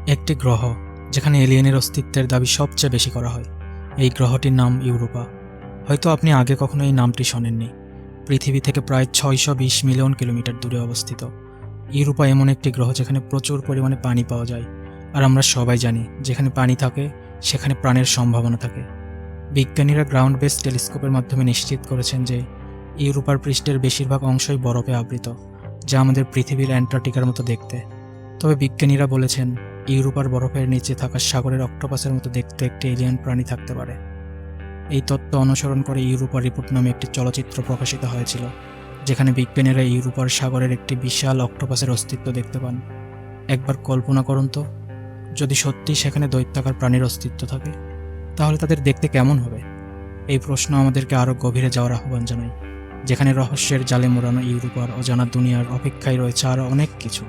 একটি গ্রহ যেখানে এলিয়েনের অস্তিত্বের দাবি সবচেয়ে বেশি করা হয়। এই গ্রহটির নাম ইউরোপা। হয়তো আপনি আগে কখনো এই নামটি শোনেননি। পৃথিবী থেকে প্রায় 620 মিলিয়ন কিলোমিটার দূরে অবস্থিত ইউরোপা এমন একটি গ্রহ যেখানে প্রচুর পরিমাণে পানি পাওয়া যায়। আর আমরা সবাই জানি, যেখানে পানি থাকে সেখানে প্রাণের সম্ভাবনা থাকে। বিজ্ঞানীরা গ্রাউন্ড বেস টেলিস্কোপের মাধ্যমে নিশ্চিত করেছেন যে ইউরোপার পৃষ্ঠের বেশিরভাগ অংশই বরফে আবৃত, যা আমাদের পৃথিবীর অ্যান্টার্কটিকার মতো দেখতে। তবে বিজ্ঞানীরা বলেছেন, ইউরোপার বরফের নিচে থাকা সাগরের অক্টোপাসের মতো দেখতে একটি এলিয়েন প্রাণী থাকতে পারে। এই তত্ত্ব অনুসরণ করে ইউরোপা রিপোর্ট নামে একটি চলচ্চিত্র প্রকাশিত হয়েছিল, যেখানে বিজ্ঞানীরা ইউরোপার সাগরের একটি বিশাল অক্টোপাসের অস্তিত্ব দেখতে পান। একবার কল্পনা করুন তো, যদি সত্যি সেখানে দৈত্যাকার প্রাণীর অস্তিত্ব থাকে, তাহলে তাদের দেখতে কেমন হবে? এই প্রশ্ন আমাদেরকে আরও গভীরে যাওয়ার আহ্বান জানায়, যেখানে রহস্যের জালে মোড়ানো ইউরোপার অজানা দুনিয়ার অপেক্ষায় রয়েছে আরও অনেক কিছু।